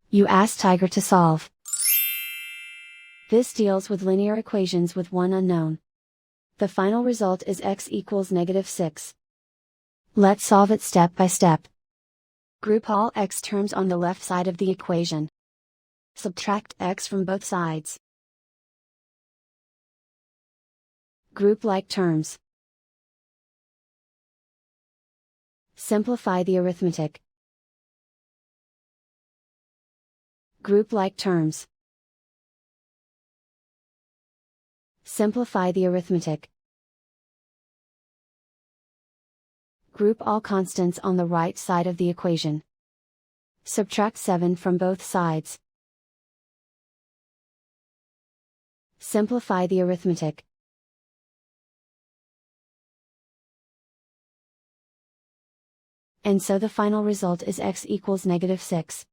You ask Tiger to solve. This deals with linear equations with one unknown. The final result is x equals -6. Let's solve it step by step. Group all x terms on the left side of the equation. Subtract x from both sides. Group like terms. Simplify the arithmetic. Group like terms. Simplify the arithmetic. Group all constants on the right side of the equation. Subtract 7 from both sides. Simplify the arithmetic. And so the final result is x equals -6.